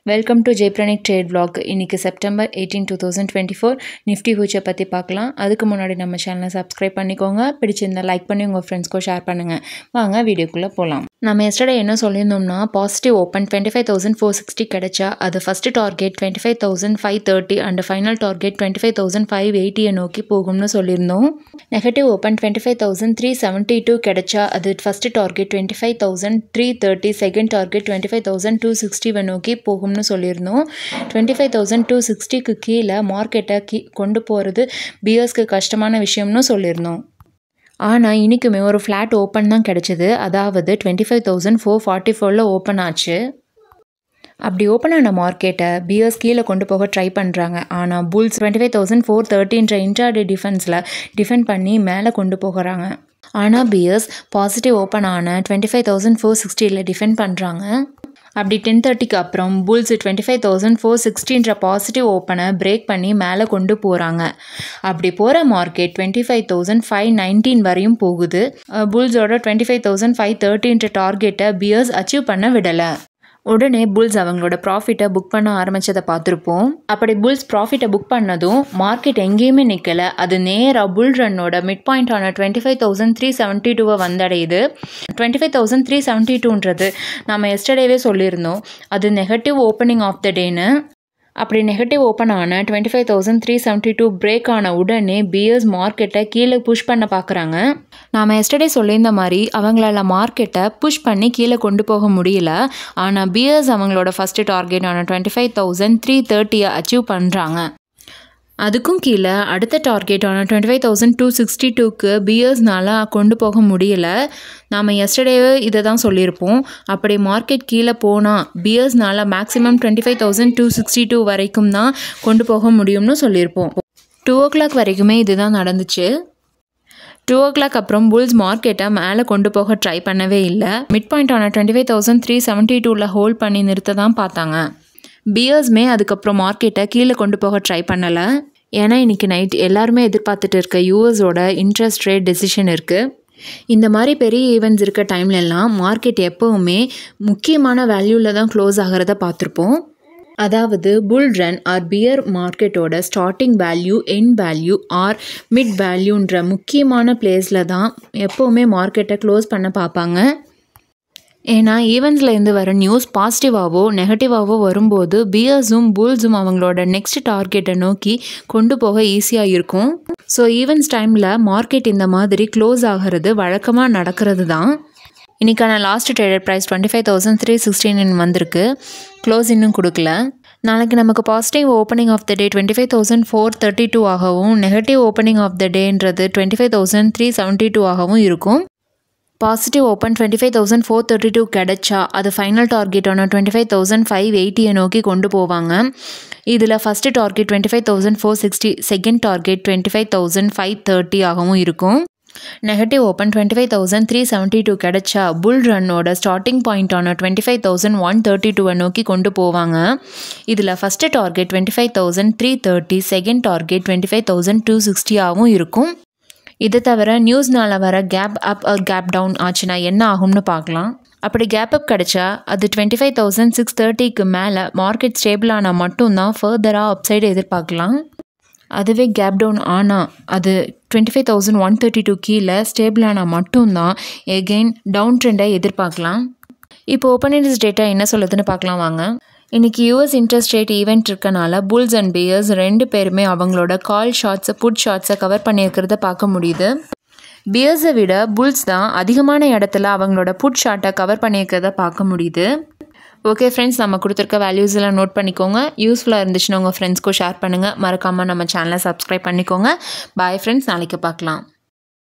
Welcome to ஜெய்ப்ரனிக் trade vlog. இன்னைக்கு September 18, 2024 Nifty future பற்றி பார்க்கலாம். அதுக்கு முன்னாடி நம்ம சேனலை சப்ஸ்கிரைப் பண்ணிக்கோங்க. பிடிச்சிருந்தா லைக் பண்ணி உங்கள் ஃப்ரெண்ட்ஸ்க்கும் ஷேர் பண்ணுங்கள். வாங்க வீடியோக்குள்ளே போகலாம். நம்ம எஸ்டர்டே என்ன சொல்லியிருந்தோம்னா பாசிட்டிவ் ஓப்பன் 25,460 கிடைச்சா அது first target 25,530 and final target 25,580 நோக்கி போகும்னு சொல்லியிருந்தோம். நெகட்டிவ் ஓப்பன் 25,372 கிடைச்சா அது ஃபஸ்ட்டு டார்கெட் 25,330, செகண்ட் டார்கெட் 25,260 நோக்கி போகும்னு சொல்லியிருந்தோம். 25,260க்கு கீழே மார்க்கெட்டை கொண்டு போகிறது பியர்ஸ்க்கு கஷ்டமான விஷயம்னு சொல்லியிருந்தோம். ஆனால் இன்றைக்குமே ஒரு ஃப்ளாட் ஓப்பன் தான் கிடச்சிது. அதாவது 25,444 ஓப்பன் ஆச்சு. அப்படி ஓப்பன் ஆன மார்க்கெட்டை பியர்ஸ் கீழே கொண்டு போக ட்ரை பண்ணுறாங்க. ஆனால் புல்ஸ் 25,430 இன்ட்ராடே டிஃபெண்ட் பண்ணி மேலே கொண்டு போகிறாங்க. ஆனால் பியர்ஸ் பாசிட்டிவ் ஓப்பன் ஆன 25,460 டிஃபெண்ட் பண்ணுறாங்க. அப்படி 10:30க்கு அப்புறம் புல்ஸ் 25,460 பாசிட்டிவ் ஓப்பனை பிரேக் பண்ணி மேலே கொண்டு போகிறாங்க. அப்படி போகிற மார்க்கெட் 25,519 வரையும் போகுது. புல்ஸோட 25,530 டார்கெட்டை பியர்ஸ் அச்சீவ் பண்ண விடலை. உடனே புல்ஸ் அவங்களோட ப்ராஃபிட்டை புக் பண்ண ஆரம்பித்ததை பார்த்துருப்போம். அப்படி புல்ஸ் ப்ராஃபிட்டை புக் பண்ணதும் மார்க்கெட் எங்கேயுமே நிற்கலை. அது நேராக புல் ரன்னோட மிட் பாயிண்டான 25,372 வந்தடையுது. 25,372ன்றது நம்ம எஸ்டர்டேவே சொல்லியிருந்தோம் அது நெகட்டிவ் ஓப்பனிங் ஆஃப் த டேன்னு. அப்படி நெகட்டிவ் ஓப்பன் ஆன 25,372 பிரேக் ஆன உடனே பியர்ஸ் மார்க்கெட்டை கீழே புஷ் பண்ண பார்க்குறாங்க. நாம் எஸ்டர்டே சொல்லியிருந்த மாதிரி அவங்களால மார்க்கெட்டை புஷ் பண்ணி கீழே கொண்டு போக முடியல. ஆனால் பியர்ஸ் அவங்களோட ஃபஸ்ட்டு டார்கெட்டான 25,330 அச்சீவ் பண்ணுறாங்க. அதுக்கும் கீழே அடுத்த டார்கெட்டான 25,262க்கு பியர்ஸ்னால் கொண்டு போக முடியல. நாம் எஸ்டர்டேவே இதை தான் சொல்லியிருப்போம். அப்படி மார்க்கெட் கீழே போனால் பியர்ஸ்னால் மேக்ஸிமம் 25,262 வரைக்கும் தான் கொண்டு போக முடியும்னு சொல்லியிருப்போம். 2 o'clock வரைக்குமே இதுதான் நடந்துச்சு. 2 o'clock அப்புறம் புல்ஸ் மார்க்கெட்டை மேலே கொண்டு போக ட்ரை பண்ணவே இல்லை. மிட் பாயிண்டான 25,372 ஹோல்ட் பண்ணி நிறுத்த தான் பார்த்தாங்க. பியர்ஸ்மே அதுக்கப்புறம் மார்க்கெட்டை கீழே கொண்டு போக ட்ரை பண்ணலை. ஏன்னா இன்றைக்கி நைட் எல்லாருமே எதிர்பார்த்துட்டு இருக்க யூஎஸோட இன்ட்ரெஸ்ட் ரேட் டெசிஷன் இருக்குது. இந்த மாதிரி பெரிய ஈவெண்ட்ஸ் இருக்க டைம்லலாம் மார்க்கெட் எப்போவுமே முக்கியமான வேல்யூவில் தான் க்ளோஸ் ஆகிறத பார்த்துருப்போம். அதாவது புல் ரன் ஆர் பியர் மார்க்கெட்டோட starting value, end value or mid வேல்யூன்ற முக்கியமான பிளேஸில் தான் எப்போவுமே மார்க்கெட்டை க்ளோஸ் பண்ண பார்ப்பாங்க. ஏன்னா ஈவெண்ட்ஸ்லேருந்து வர நியூஸ் பாசிட்டிவாகவோ நெகட்டிவாகவோ வரும்போது பியர்ஸும் புல்ஸும் அவங்களோட நெக்ஸ்ட் டார்கெட்டை நோக்கி கொண்டு போக ஈஸியாக இருக்கும். ஸோ ஈவெண்ட்ஸ் டைமில் மார்க்கெட் இந்த மாதிரி க்ளோஸ் ஆகிறது வழக்கமாக நடக்கிறது தான். இன்றைக்கான லாஸ்ட் ட்ரேடட் ப்ரைஸ் 25,316 வந்திருக்கு. க்ளோஸ் இன்னும் கொடுக்கல. நாளைக்கு நமக்கு பாசிட்டிவ் ஓப்பனிங் ஆஃப் த டே 25,432 ஆகவும் நெகட்டிவ் ஓப்பனிங் ஆஃப் த டேன்றது 25,372 ஆகவும் இருக்கும். பாசிட்டிவ் ஓப்பன் 25,432 கிடைச்சா அது ஃபைனல் டார்கெட்டான 25,580 நோக்கி கொண்டு போவாங்க. இதில் ஃபஸ்ட்டு டார்கெட் 25,460, செகண்ட் டார்கெட் 25,530 ஆகவும் இருக்கும். நெகட்டிவ் ஓப்பன் 25,372 கிடைச்சா புல் ரன்னோட ஸ்டார்டிங் பாயிண்டான 25,132 நோக்கி கொண்டு போவாங்க. இதில் ஃபஸ்ட்டு டார்கெட் 25,330, செகண்ட் டார்கெட் 25,260 ஆகவும் இருக்கும். இதை தவிர நியூஸ்னால் வர கேப் அப் கேப் டவுன் ஆச்சுன்னா என்ன ஆகும்னு பார்க்கலாம். அப்படி கேப் அப் கிடச்சா அது 25,630க்கு மேலே மார்க்கெட் ஸ்டேபிள் ஆனால் மட்டும்தான் ஃபர்தராக அப்சைடு எதிர்பார்க்கலாம். அதுவே கேப் டவுன் ஆனால் அது 25,132 கீழே ஸ்டேபிள் ஆனால் மட்டும்தான் எகெயின் டவுன் ட்ரெண்டை எதிர்பார்க்கலாம். இப்போ ஓப்பன் இன்ட்ரெஸ்ட் டேட்டா என்ன சொல்லுதுன்னு பார்க்கலாம் வாங்க. இன்றைக்கி யூஎஸ் இன்ட்ரெஸ்ட் ரேட் ஈவெண்ட் இருக்கனால புல்ஸ் அண்ட் பியர்ஸ் ரெண்டு பேருமே அவங்களோட கால் ஷார்ட்ஸை புட் ஷார்ட்ஸை கவர் பண்ணியிருக்கிறத பார்க்க முடியுது. பியர்ஸை விட புல்ஸ் தான் அதிகமான இடத்துல அவங்களோட புட் ஷார்ட்டை கவர் பண்ணியிருக்கிறத பார்க்க முடியுது. ஓகே ஃப்ரெண்ட்ஸ், நம்ம கொடுத்துருக்க வேல்யூஸ் எல்லாம் நோட் பண்ணிக்கோங்க. யூஸ்ஃபுல்லாக இருந்துச்சுன்னா உங்கள் ஃப்ரெண்ட்ஸ்க்கும் ஷேர் பண்ணுங்கள். மறக்காமல் நம்ம சேனலை சப்ஸ்கிரைப் பண்ணிக்கோங்க. பாய் ஃப்ரெண்ட்ஸ், நாளைக்கு பார்க்கலாம்.